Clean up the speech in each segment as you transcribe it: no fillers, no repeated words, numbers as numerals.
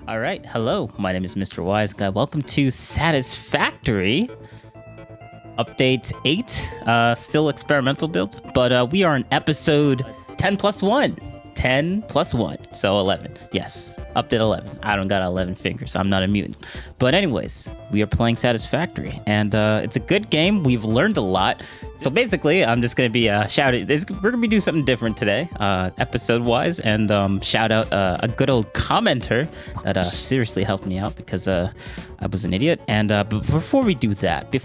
All right, hello, my name is Mr. Whyzguy. Welcome to Satisfactory. Update 8, still experimental build, but we are in episode 10 plus 1. 10 plus 1, so 11. Yes, update 11. I don't got 11 fingers, I'm not a mutant. But anyways, we are playing Satisfactory, and it's a good game. We've learned a lot. So basically, I'm just going to be shouting. We're going to be doing something different today, episode-wise, and shout out a good old commenter that seriously helped me out because I was an idiot. And but before we do that,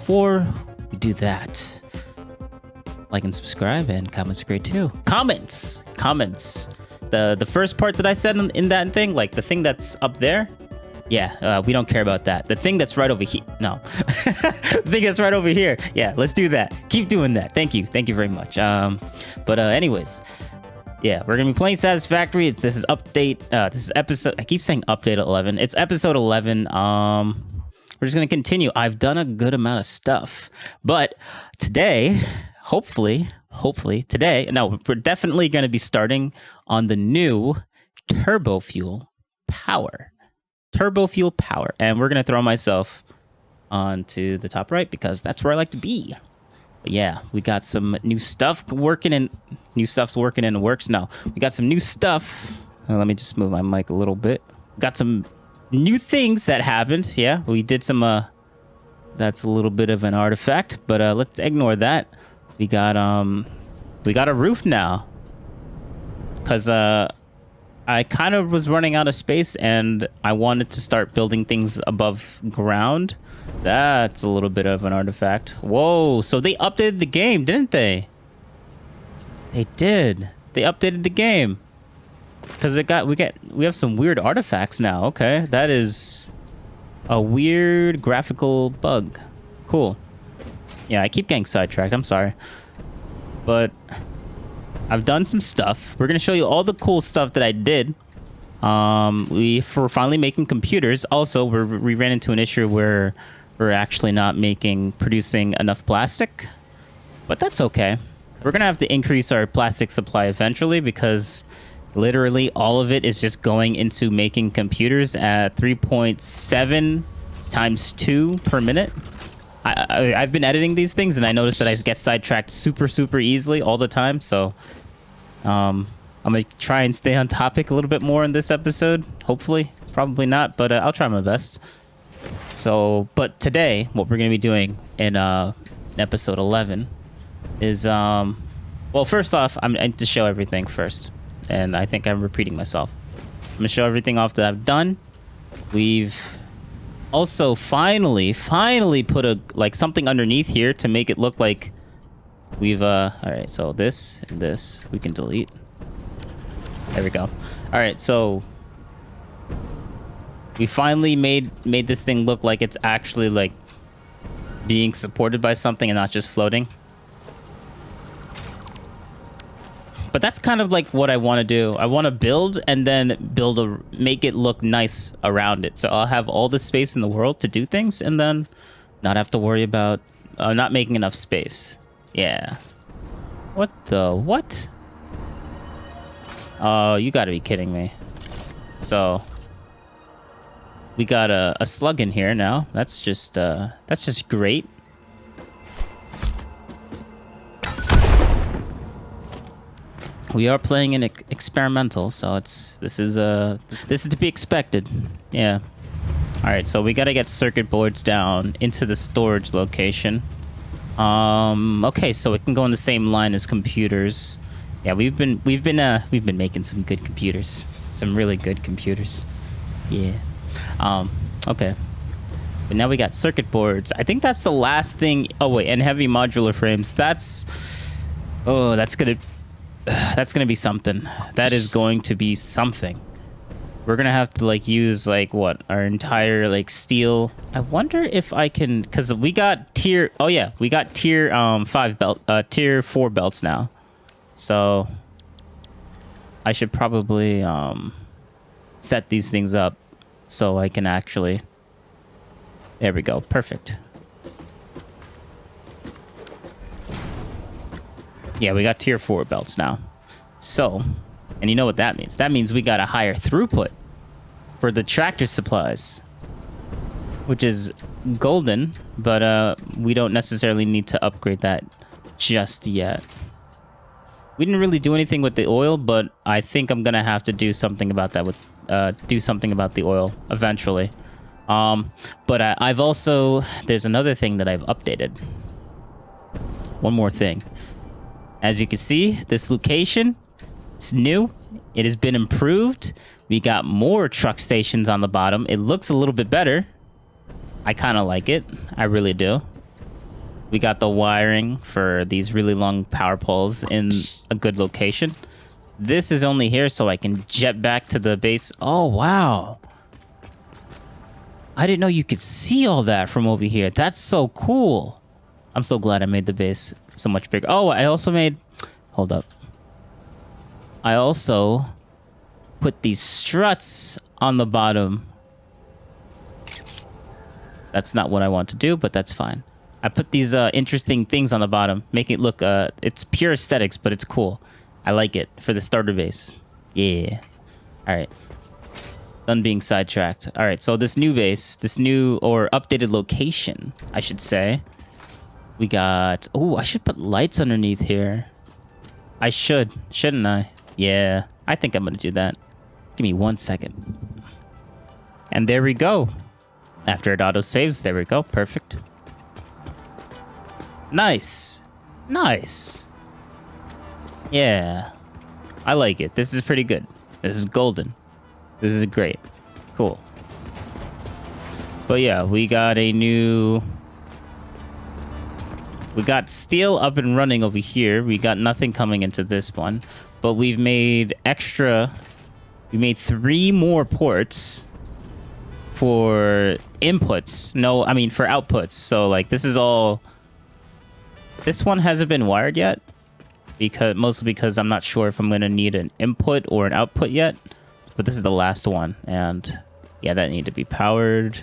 like and subscribe, and comments are great too. Comments. The first part that I said in that thing, like the thing that's up there, yeah, we don't care about that. The thing that's right over here, no. The thing that's right over here, yeah, let's do that. Keep doing that. Thank you very much. But anyways, yeah, we're gonna be playing Satisfactory. This is update. This is episode. I keep saying update 11. It's episode 11. We're just gonna continue. I've done a good amount of stuff, but today, hopefully today, no, we're definitely going to be starting on the new turbo fuel power, and we're going to throw myself onto the top right because that's where I like to be. But yeah, we got some new stuff working in the works. No, we got some new stuff. Let me just move my mic a little bit. Got some new things that happened. Yeah, we did some that's a little bit of an artifact, but let's ignore that. We got a roof now, because I kind of was running out of space and I wanted to start building things above ground. That's a little bit of an artifact. Whoa, so they updated the game, didn't they? They did. They updated the game, because we have some weird artifacts now. Okay, that is a weird graphical bug. Cool. Yeah, I keep getting sidetracked. I'm sorry. But I've done some stuff. We're going to show you all the cool stuff that I did. We're finally making computers. Also, we ran into an issue where we're actually not producing enough plastic. But that's okay. We're going to have to increase our plastic supply eventually, because literally all of it is just going into making computers at 3.7 times 2 per minute. I've been editing these things, and I noticed that I get sidetracked super easily all the time. So I'm going to try and stay on topic a little bit more in this episode. Hopefully. Probably not, but I'll try my best. So, but today, what we're going to be doing in episode 11 is, well, first off, I need to show everything first. And I think I'm repeating myself. I'm going to show everything off that I've done. We've also finally put something underneath here to make it look like we've all right, so this and this we can delete. There we go. All right, so we finally made this thing look like it's actually like being supported by something and not just floating. But that's kind of like what I want to do. I want to build and then make it look nice around it. So I'll have all the space in the world to do things, and then not have to worry about not making enough space. Yeah. What the what? Oh, you got to be kidding me. So we got a slug in here now. That's just great. We are playing an experimental, so this is to be expected. Yeah. All right, so we got to get circuit boards down into the storage location. Okay, so it can go in the same line as computers. Yeah, we've been making some good computers, some really good computers. Yeah. Okay. But now we got circuit boards. I think that's the last thing. Oh wait, and heavy modular frames. That's gonna be something. That is going to be something. We're gonna have to use our entire steel. I wonder if I can, because we got tier 5 belt, tier 4 belts now. So I should probably set these things up so I can actually. There we go. Perfect. Yeah, we got tier 4 belts now. So, and you know what that means? That means we got a higher throughput for the tractor supplies, which is golden, but we don't necessarily need to upgrade that just yet. We didn't really do anything with the oil, but I think I'm gonna have to do something about that with do something about the oil eventually. But I've also, there's another thing that I've updated. One more thing. As you can see, this location, it's new. It has been improved. We got more truck stations on the bottom. It looks a little bit better. I kind of like it. I really do. We got the wiring for these really long power poles in a good location. This is only here so I can jet back to the base. Oh, wow. I didn't know you could see all that from over here. That's so cool. I'm so glad I made the base so much bigger. Oh, I also made... Hold up. I also put these struts on the bottom. That's not what I want to do, but that's fine. I put these interesting things on the bottom, make it look... it's pure aesthetics, but it's cool. I like it for the starter base. Yeah. All right. Done being sidetracked. All right, so this new base, this new or updated location, I should say. We got... Oh, I should put lights underneath here. I should, shouldn't I? Yeah, I think I'm gonna do that. Give me 1 second. And there we go. After it auto saves, there we go. Perfect. Nice. Nice. Yeah. I like it. This is pretty good. This is golden. This is great. Cool. But yeah, we got a new... We got steel up and running over here. We got nothing coming into this one. But we've made extra... We made 3 more ports for inputs. No, I mean for outputs. So like this is all... This one hasn't been wired yet. Mostly because I'm not sure if I'm going to need an input or an output yet. But this is the last one. And yeah, that need to be powered.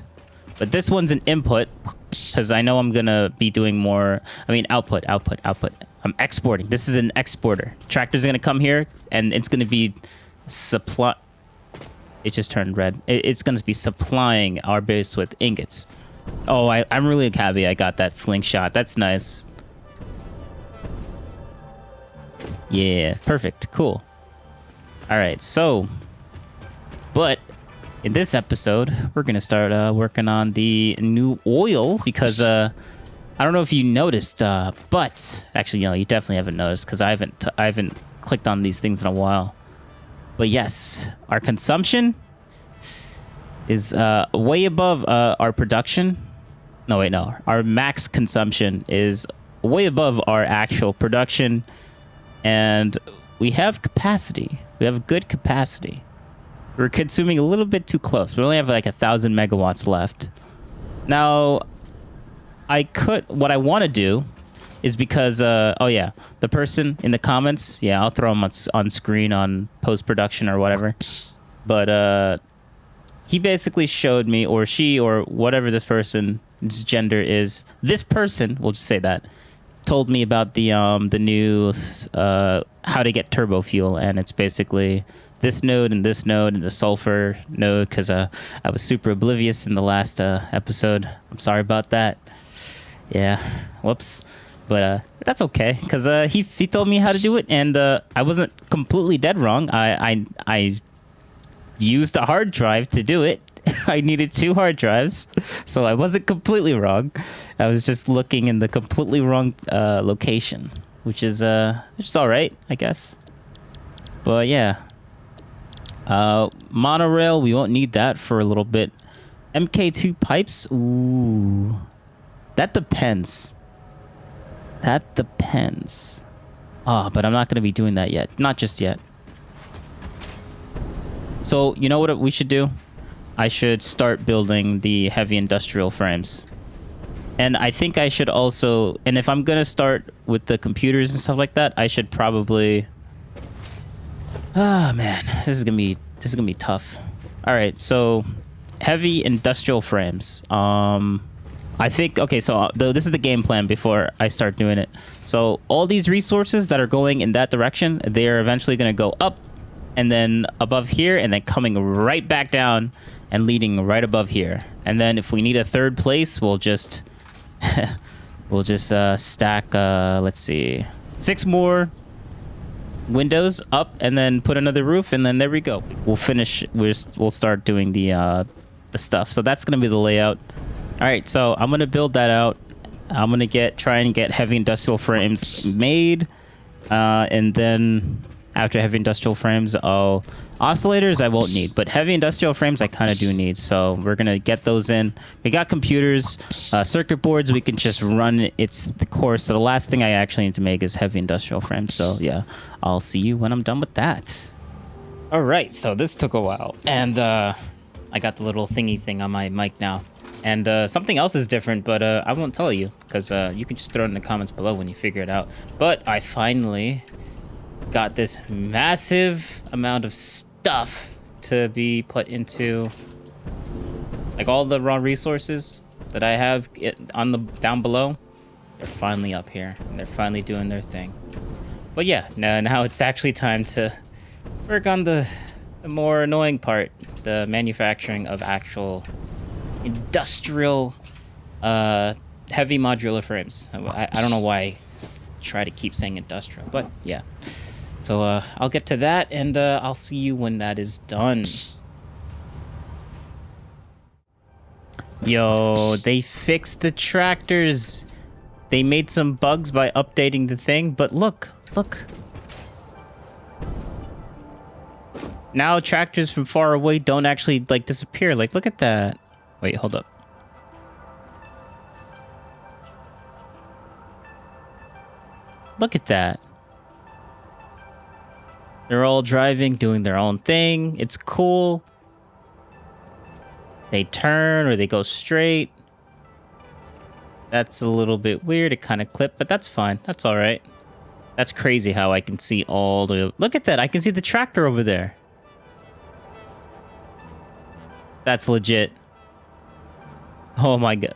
But this one's an input. Because I know I'm going to be doing more... I mean, output. I'm exporting. This is an exporter. Tractor's going to come here, and it's going to be supply... It just turned red. It's going to be supplying our base with ingots. Oh, I'm really happy I got that slingshot. That's nice. Yeah, perfect. Cool. All right, so... But... In this episode, we're going to start working on the new oil because I don't know if you noticed, but actually, you definitely haven't noticed because I haven't clicked on these things in a while. But yes, our consumption is way above our production. No, wait, no. Our max consumption is way above our actual production, and we have capacity. We have good capacity. We're consuming a little bit too close. We only have like 1,000 megawatts left. Now, what I want to do is because, oh yeah, the person in the comments, yeah, I'll throw him on screen on post-production or whatever. But he basically showed me, or she, or whatever this person's gender is, this person, we'll just say that, told me about the new how to get turbo fuel, and it's basically this node and the sulfur node, because I was super oblivious in the last episode. I'm sorry about that. Yeah, whoops. But that's okay, because he told me how to do it, and I wasn't completely dead wrong. I used a hard drive to do it. I needed 2 hard drives, so I wasn't completely wrong. I was just looking in the completely wrong location, which is all right, I guess. But yeah. Monorail, we won't need that for a little bit. MK2 pipes, ooh, that depends. That depends. But I'm not going to be doing that yet. Not just yet. So, you know what we should do? I should start building the heavy industrial frames. And I think I should also... And if I'm going to start with the computers and stuff like that, I should probably... Oh, man. This is going to be tough. All right, so... Heavy industrial frames. I think... Okay, so this is the game plan before I start doing it. So all these resources that are going in that direction, they are eventually going to go up. and then above here, and then coming right back down and leading right above here. And then if we need a third place, we'll just stack, let's see, 6 more windows up, and then put another roof, and then there we go. We'll finish. We'll start doing the stuff. So that's gonna be the layout. All right, so I'm gonna build that out. I'm gonna try and get heavy industrial frames made, and then after heavy industrial frames, oscillators I won't need, but heavy industrial frames I kind of do need. So we're gonna get those in. We got computers, circuit boards. We can just run the course. So the last thing I actually need to make is heavy industrial frames. So yeah, I'll see you when I'm done with that. All right, so this took a while, and I got the little thingy thing on my mic now. And something else is different, but I won't tell you, because you can just throw it in the comments below when you figure it out. But I finally got this massive amount of stuff to be put into, like, all the raw resources that I have down below. They're finally up here, and they're finally doing their thing. But yeah, now it's actually time to work on the more annoying part, the manufacturing of actual industrial heavy modular frames. I don't know why I try to keep saying industrial, but yeah. So I'll get to that, and I'll see you when that is done. Yo, they fixed the tractors. They made some bugs by updating the thing, but look. Now tractors from far away don't actually, like, disappear. Like, look at that. Wait, hold up. Look at that. They're all driving, doing their own thing. It's cool. They turn or they go straight. That's a little bit weird. It kind of clipped, but that's fine. That's all right. That's crazy how I can see all the... Look at that. I can see the tractor over there. That's legit. Oh my god.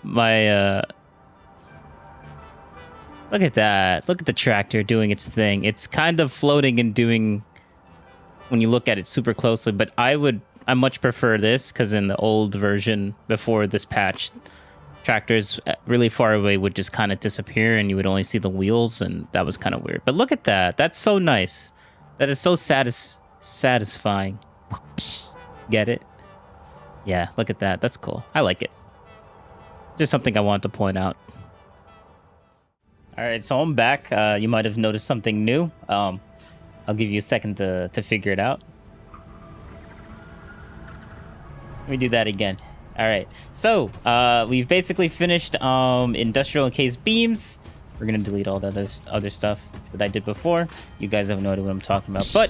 Look at that. Look at the tractor doing its thing. It's kind of floating and doing... when you look at it super closely, but I much prefer this, because in the old version before this patch, tractors really far away would just kind of disappear and you would only see the wheels, and that was kind of weird. But look at that. That's so nice. That is so satisfying. Get it? Yeah, look at that. That's cool. I like it. Just something I wanted to point out. All right, so I'm back. You might have noticed something new. I'll give you a second to figure it out. Let me do that again. All right, so we've basically finished industrial encased beams. We're gonna delete all the other stuff that I did before. You guys have no idea what I'm talking about. But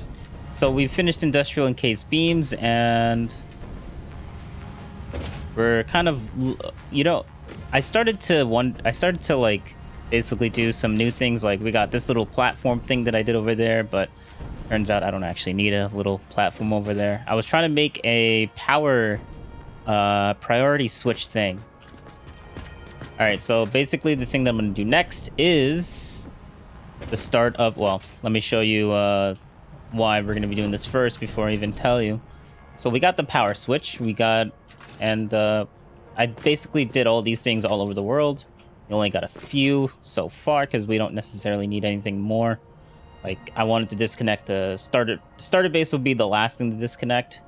so we've finished industrial encased beams, and we're kind of, I started to like basically do some new things. Like, we got this little platform thing that I did over there, but turns out I don't actually need a little platform over there. I was trying to make a power priority switch thing. All right, so basically the thing that I'm going to do next is the start of, well, let me show you why we're going to be doing this first before I even tell you. So we got the power switch, and I basically did all these things all over the world. We only got a few so far because we don't necessarily need anything more. Like, I wanted to disconnect the starter. The starter base will be the last thing to disconnect,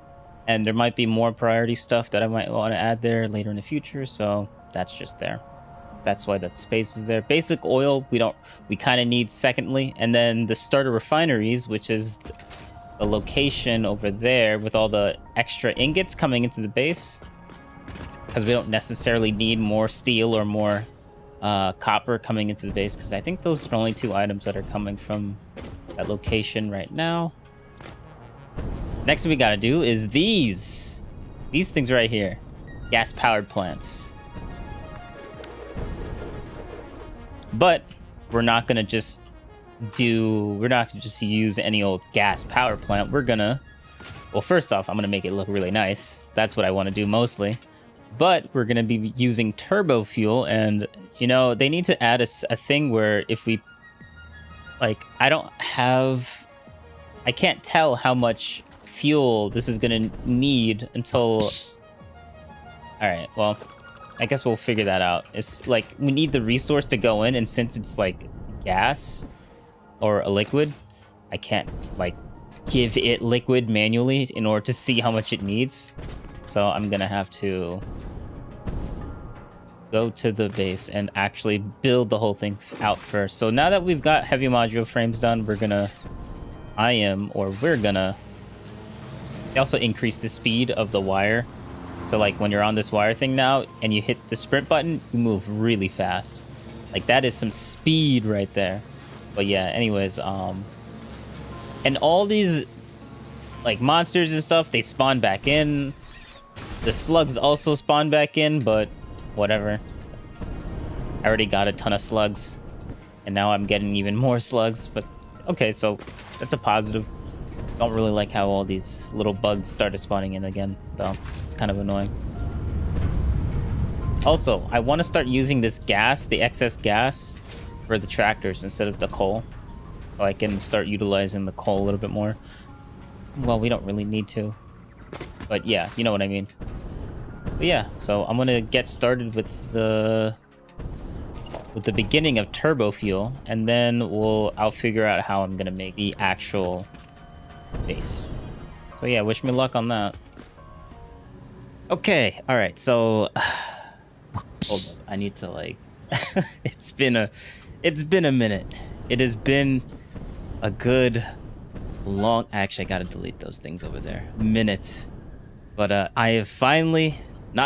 and there might be more priority stuff that I might want to add there later in the future. So that's just there. That's why that space is there. Basic oil, we kind of need secondly, and then the starter refineries, which is the location over there with all the extra ingots coming into the base, because we don't necessarily need more steel or more copper coming into the base, because I think those are the only 2 items that are coming from that location right now. Next thing we gotta do is these things right here, gas powered plants. But we're not gonna just use any old gas power plant. Well, first off, I'm gonna make it look really nice. That's what I want to do mostly. But we're gonna be using turbo fuel, and they need to add a thing where if we, like, I can't tell how much fuel this is gonna need until... All right, well, I guess we'll figure that out. It's like we need the resource to go in, and since it's like gas or a liquid, I can't like give it liquid manually in order to see how much it needs. So I'm gonna have to go to the base and actually build the whole thing out first. So now that we've got heavy modular frames done, we're gonna also increase the speed of the wire. So like when you're on this wire thing now and you hit the sprint button, you move really fast. Like that is some speed right there. But yeah, anyways, and all these like monsters and stuff, they spawn back in. The slugs also spawn back in, but whatever. I already got a ton of slugs, and now I'm getting even more slugs, but okay, so that's a positive. Don't really like how all these little bugs started spawning in again, though. It's kind of annoying. Also, I want to start using this gas, the excess gas, for the tractors instead of the coal. So I can start utilizing the coal a little bit more. Well, we don't really need to. But yeah, you know what I mean. But yeah, so I'm gonna get started with the beginning of turbo fuel, and then I'll figure out how I'm gonna make the actual base. So yeah, wish me luck on that. Okay, all right. So hold up, I need to like. it's been a minute. It has been a good long. Actually, I gotta delete those things over there. Minute. But I have finally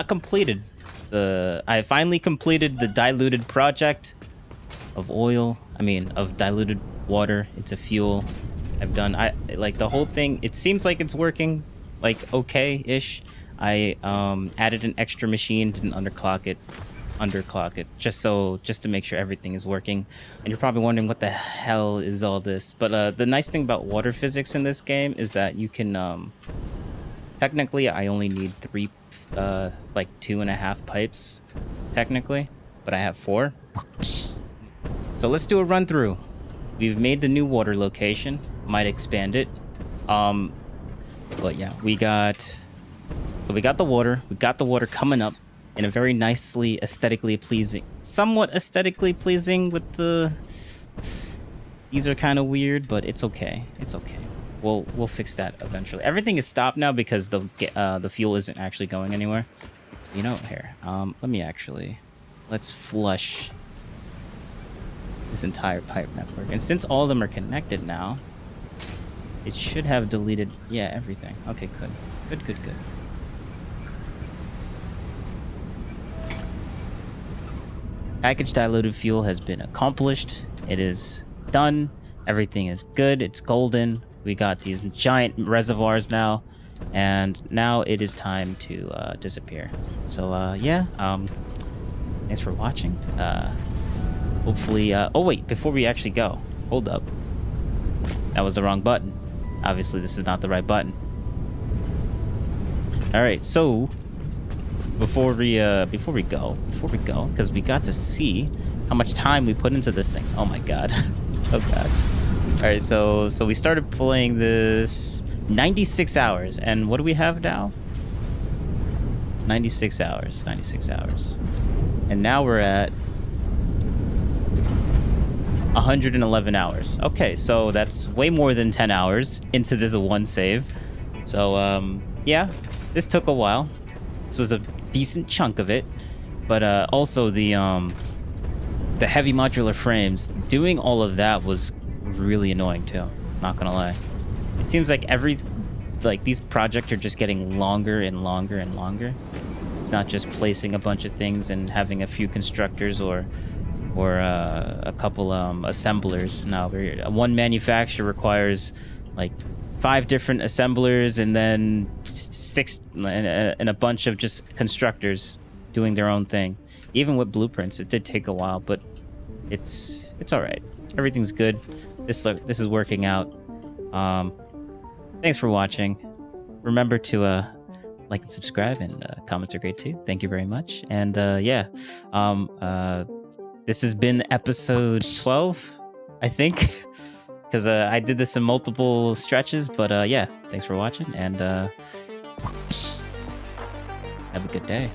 completed the diluted project of oil. I mean, of diluted water. It's a fuel. I've done. I like the whole thing. It seems like it's working, like okay-ish. I added an extra machine, didn't underclock it, just to make sure everything is working. And you're probably wondering what the hell is all this. But the nice thing about water physics in this game is that you can technically I only need 3 like 2.5 pipes technically, but I have 4. So let's do a run through. We've made the new water location, might expand it. But yeah, we got the water. We got the water coming up in a very nicely somewhat aesthetically pleasing with the... These are kind of weird, but it's okay. It's okay. We'll fix that eventually. Everything is stopped now because the fuel isn't actually going anywhere. You know, here. Let's flush this entire pipe network. And since all of them are connected now, it should have deleted, yeah, everything. Okay, good. Good. Packaged diluted fuel has been accomplished. It is done. Everything is good. It's golden. We got these giant reservoirs now, and now it is time to disappear. So yeah, thanks for watching. Hopefully, oh wait, before we actually go, hold up. That was the wrong button. Obviously, this is not the right button. All right, so before we go, because we got to see how much time we put into this thing. Oh my god. Oh god. All right, so we started playing this 96 hours, and what do we have now? 96 hours. And now we're at 111 hours. Okay, so that's way more than 10 hours into this one save. So yeah, this took a while. This was a decent chunk of it, but also the heavy modular frames, doing all of that was really annoying too, not gonna lie. It seems like these projects are just getting longer and longer and longer. It's not just placing a bunch of things and having a few constructors or a couple assemblers. Now one manufacturer requires like 5 different assemblers and then 6 and a bunch of just constructors doing their own thing. Even with blueprints, it did take a while, but it's all right. Everything's good. This is working out. Thanks for watching. Remember to like and subscribe, and comments are great too. Thank you very much. And yeah, this has been episode 12, I think, because I did this in multiple stretches. But yeah, Thanks for watching, and have a good day.